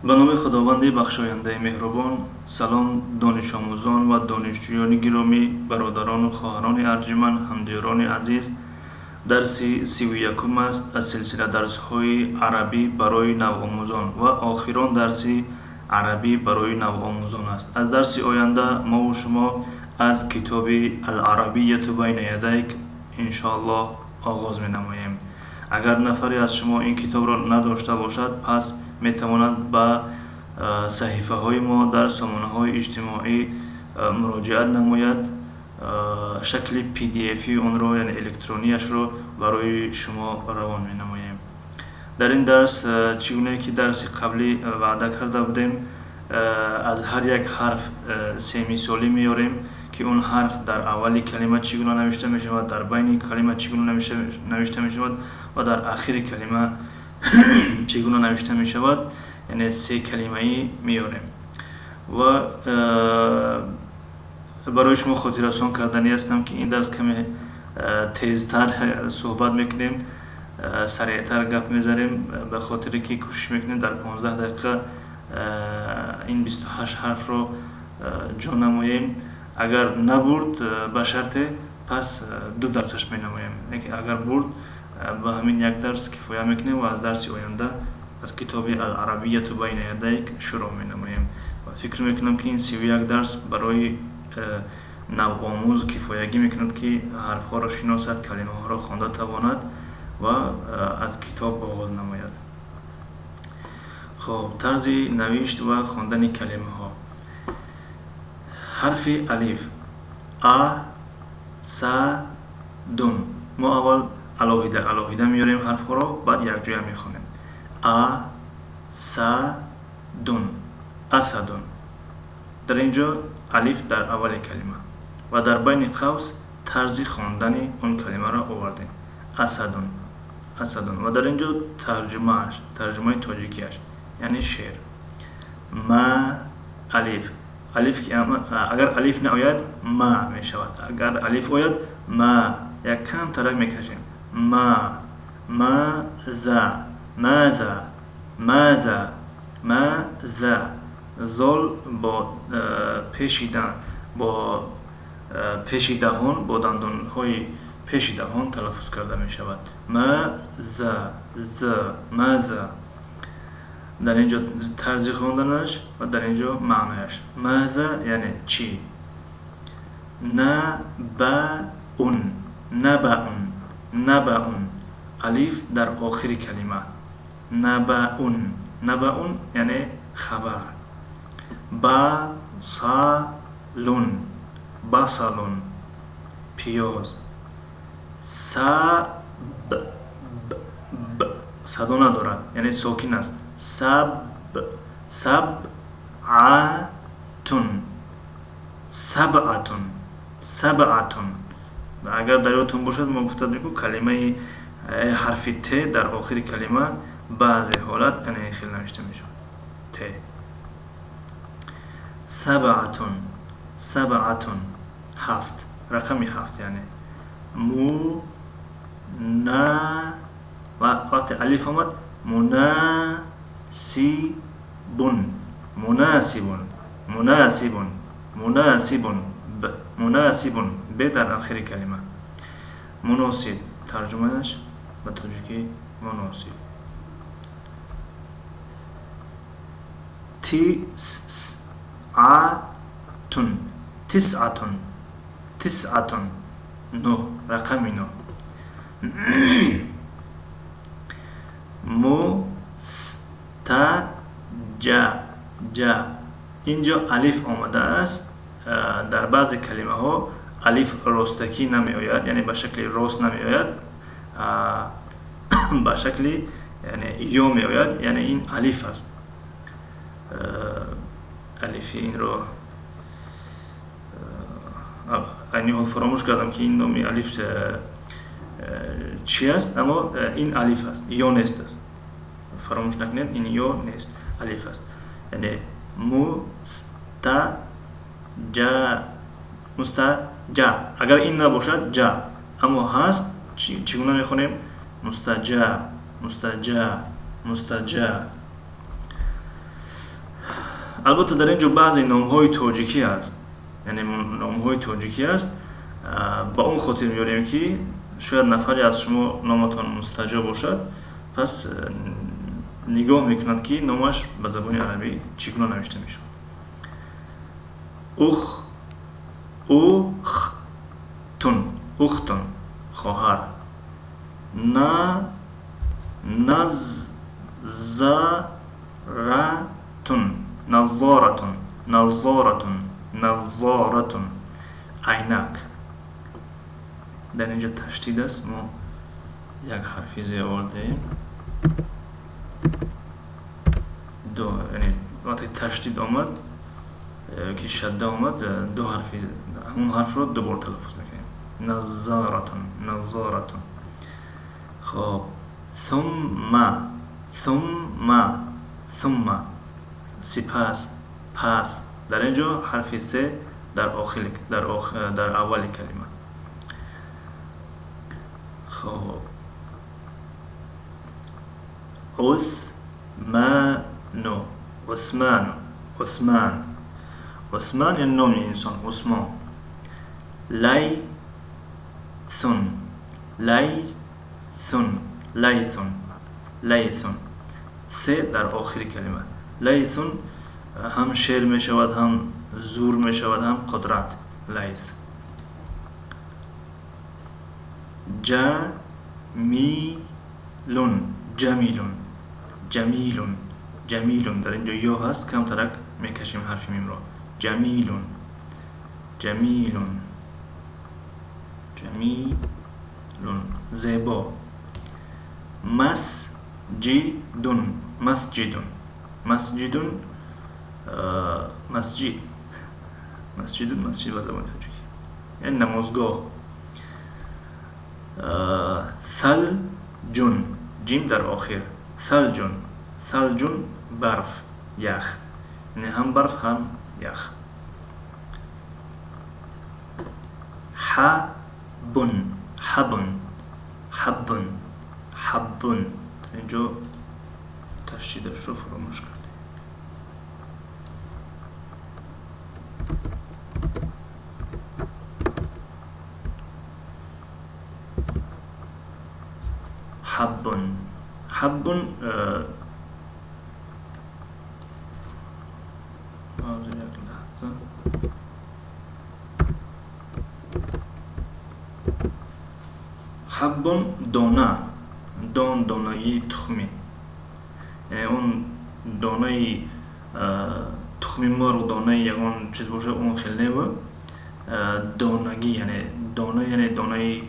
به نام خداوند بخشاینده مهربان. سلام دانش آموزان و دانشجویان گرامی، برادران و خواهران ارجمند، همدیران عزیز. درس 31 است از سلسله درس های عربی برای نوآموزان و آخرین درس عربی برای نوآموزان است. از درس آینده ما و شما از کتاب العربیة بین یدیک ان شاء الله آغاز می نماییم. اگر نفری از شما این کتاب را نداشته باشد، پس می تواند به صحیفه های ما در سامانه های اجتماعی مراجعت نماید. شکل پی دی افی اون رو، یعنی الکترونیش رو برای شما روان می نماییم. در این درس چگونه که درس قبلی وعده کرده بودیم، از هر یک حرف سه مثالی میاریم که اون حرف در اولی کلمه چگونه نوشته می شود، در بین کلمه چگونه نوشته می شود و در آخر کلمه چگونه نوشته می شود. یعنی سه کلمه ای میاریم و برای شما خاطر رسان کردنی هستم که این درس کمی تیزتر صحبت میکنیم، سریعتر گپ میزنیم، به خاطر که کوشش میکنیم در 15 دقیقه این 28 حرف رو جا نماییم. اگر نبرد به شرط پس دو درسش می نماییم. اگر برد به همین یک درس کفایه میکنیم و از درس آینده از کتاب العربیة بین یدیک شروع می نماییم. و فکر میکنم که این 31 درس برای نوآموز کفایگی میکند که حرف ها را شناسد، کلمه ها را خوانده تواند و از کتاب آغاز نماید. خب، طرز نوشت و خواندن کلمه ها. حرف الف ا س دون. ما اول علاهیده میاریم حرف ها را، بعد یک جای میخوانیم. ا س دون، اسدون. در اینجا الف در اول کلمه و در بین قوس طرز خواندن اون کلمه را آوردیم. اسدون، اسدون. و در اینجا ترجمه تاجیکیش یعنی شعر. ما الف، الف که اگر الف نآید ما می شود، اگر الف آید ما. یک کم ترک میکشیم. ماذا، ماذا. زال با پیش دهان، با دندان های پیش دهان تلفظ کرده می شود. ماذا. در اینجا طرز خواندنش و در اینجا معنیش. ماذا یعنی چی. نبأون. الف در آخر کلمه. نبأون یعنی خبر. بصل، پیاز. صدا ندارد یعنی ساکن است. سبعتون. و اگر در یادتون باشد ما گفته بودیم کلمه حرف ت در آخر کلمه بعضی حالت یعنی خیلی نوشته می شود. ت. سبعتون، هفت، رقمی هفت یعنی. و وقتی الف آمد مناسبون. ب در آخر کلمه. مناسب ترجمهش به تاجیکی مناسب. تسعتون، نو، رقمی نو. جا. اینجا الف آمده است. در بعض کلمه ها الف راستکی نمی آید، یعنی به شکل راست نمی آید، به شکل یعنی یا می آید، یعنی این الف است. الفی این رو اینی حال فراموش کردم که این نامی الف چی است، اما این الف است، یا نیست است. فراموش نکنید این یا نیست، الف است. یعنی مستجا. اگر این نباشد جا، اما هست چگونه میخونیم؟ مستجا. البته در اینجا بعضی نام‌های تاجیکی است، یعنی نام‌های تاجیکی است. با اون خاطر میاریم که شاید نفری از شما نامتان مستجاب باشد، پس نگاه میکند که نامش به زبان عربی چگونه نوشته میشود. اختون، اختون خواهر. نظارتون، نظارتون، نظارتون، نظارتون عینک. در اینجا تشدید است، ما یک حرفی زیر آورده دو، یعنی وقتی تشدید آمد که شده آمد دو حرفی، همون حرف رو دوبار تلفظ میکنیم. نظارتون، نظارتون. خب ثم سپس، پس. در اینجا حرف سه در اول کلمه. خب عثمان یعنی نام انسان، عثمان. لیثون سه در آخر کلمه. لیثون هم شعر می شود، هم زور می شود، هم قدرت. لیث. جمیلون در اینجا یا هست، کم ترک میکشیم حرف میم را. جمیلون زیبا. مسجد مسجد به زبان تاجیکی یعنی نمازگاه. ثلجون، جیم در آخر. ثلجون برف، یخ، یعنی هم برف هم یخ. حبون اینجا تشدیدش رو فراموش کرد. حبون حبون دانه تخمی، یعنی اون دانه تخمی مار و دانه یگان چیز باشه اون خیلی و دانگی یعنی دانه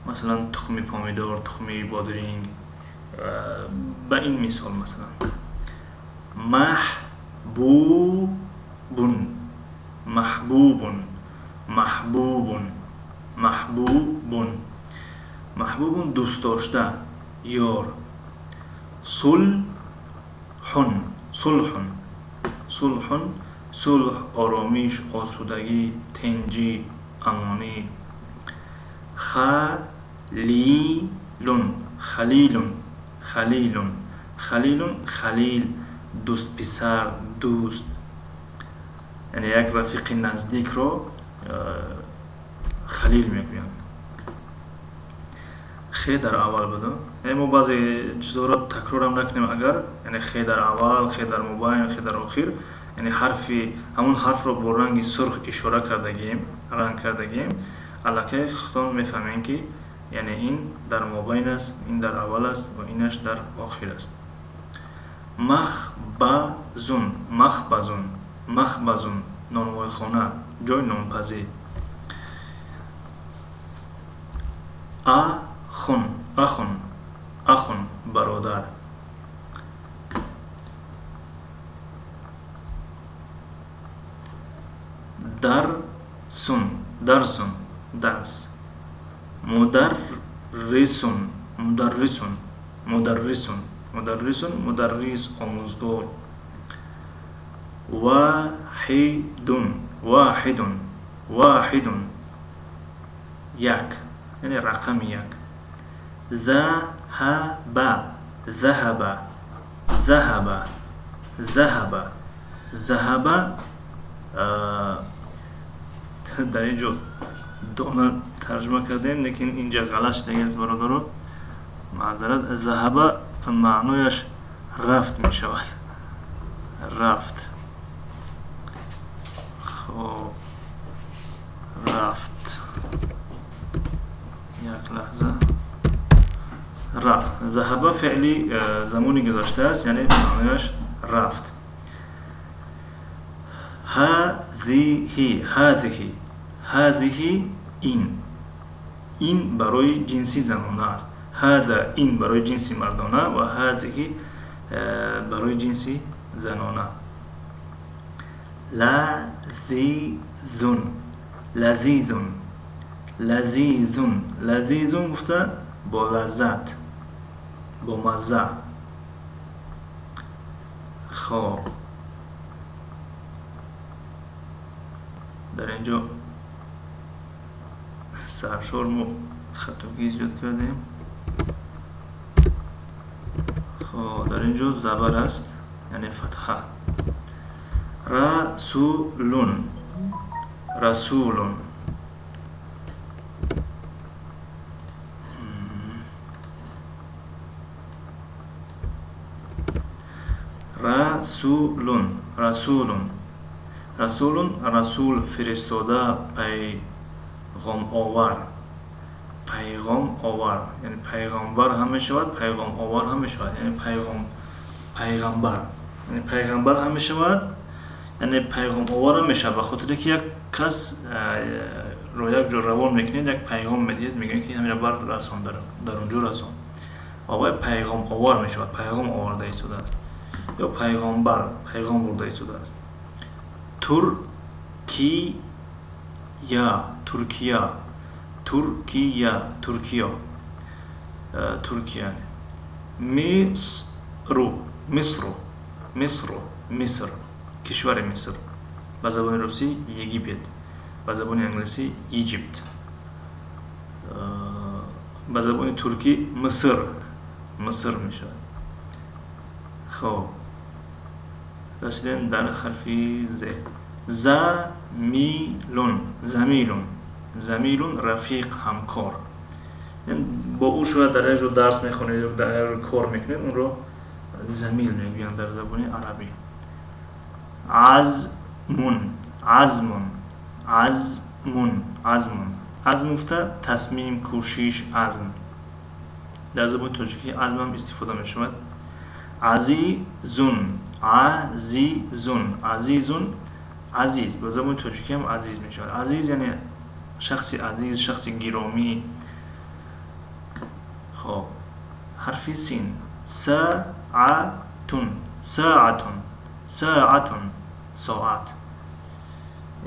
مثلا تخمی پامیدار، تخمی بادرینگ. به این مثال مثلا محبوبون دوست داشته، یار. صلح آرامیش، آسودگی، تنجی، امانی. خلیل دوست پسر، دوست، یعنی یک رفیق نزدیک رو خلیل میگویند. خی در اول بده، یعنی ما بعضی چیزها رو تکرار هم نکنیم اگر، یعنی خی در اول، خی در مبین، خی در آخر، یعنی همون حرف رو با رنگ سرخ اشاره کردگیم الکی خودتان میفهمین که یعنی این در مبین است، این در اول است و اینش در آخر است. مخبزون نانوای خانه، جای نانپزی. اخون برادر. درس. مدرس آموزگار. واحد یک، یعنی رقم یک. ذهب ذهب در اینجا دانه ترجمه کردیم لیکن اینجا غلط شده است برادران، معذرت. ذهب معنایش رفت می شود، رفت. خب رفت، یک لحظه. رفت. ذهب فعلی زمانی گذشته است، یعنی معنایش رفت. هذه این برای جنسی زنانه است. هذا این برای جنسی مردانه و هذه برای جنسی زنانه. لذیذون گفته با لذت، با مزه. خب در اینجا سرشار ما خطاگی ایجاد کردیم. خب در اینجا زبر است، یعنی فتحه. رسولون رسولون رسولون رسولون رسولون رسول فرستاده، پیغام آور. پیغام آور یعنی پیغامبر هم می شود، پیغام آور هم می شود، یعنی پیغمبر. یعنی پیغمبر هم می شود، یعنی پیغام آور هم می شود. بخاطر که یک کس رو یک جور روان میکنید، یک پیغام میدید، میگن که همین بر رسان در اونجا رسان. آقای پیغام آور می شود، پیغام آورده ایستاده است، یا پیغامبر پیغام برده ایستاده است. ترکیه ترکیه ترکیه ترکیه ترکیه. مصر کشور مصر. به زبان روسی یگیپت، به زبان انگلیسی ایجیپت، به زبان ترکی مصر می شود. خب رسیدن در حرف ز. زمیلون رفیق، همکار. با او شاید در اینجا درس میخونید یا در اینجا کار میکنید، اون رو زمیل میگویند در زبان عربی. عزم گفته تصمیم، کوشش، عزم. در زبان تاجیکی عزم هم استفاده میشود. عزیزون عزیز. به زبان تاجیکی هم عزیز میشود. عزیز یعنی شخص عزیز، شخص گرامی. خب حرف سین. ساعتون ساعت،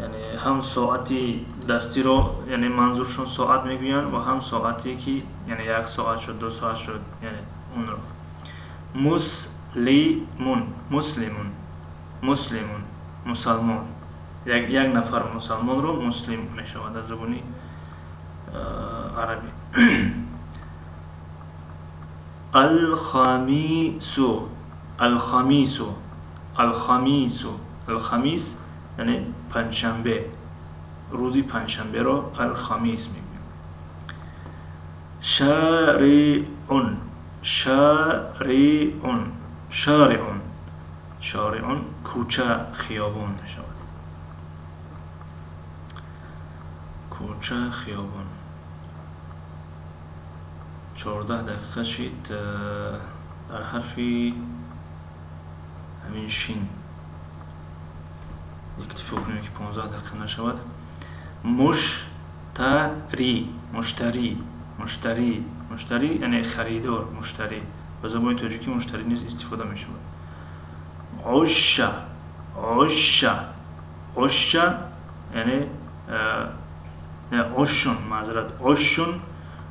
یعنی هم ساعتی دستی رو یعنی منظورشون ساعت میگویند و هم ساعتی که یعنی یک ساعت شد، دو ساعت شد، یعنی اون رو. مسلمان یک نفر مسلمان رو مسلم میشود در زبانی عربی. الخمیس یعنی پنجشنبه، روزی پنجشنبه رو الخمیس میگیم. شارعون کوچه، خیابان میشود. کوچه، خیابان. 14 دقیقه شید. در حرفی همین شین اکتفا کنیم که 15 دقیقه نشود. مشتری یعنی خریدار، مشتری. به زبان تاجیکی مشتری نیز استفاده می شود. عشه یعنی عشون، معذرت،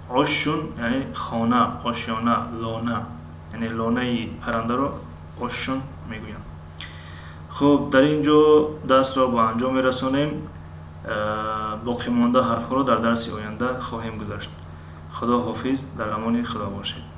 عشون یعنی خانه، آشیانه، لانه، یعنی لانه پرنده رو عشون میگویم. خب در اینجا درس را با انجام میرسانیم. باقی مانده حرف ها را در درس آینده خواهیم گذاشت. خدا حافظ، در امان خدا باشید.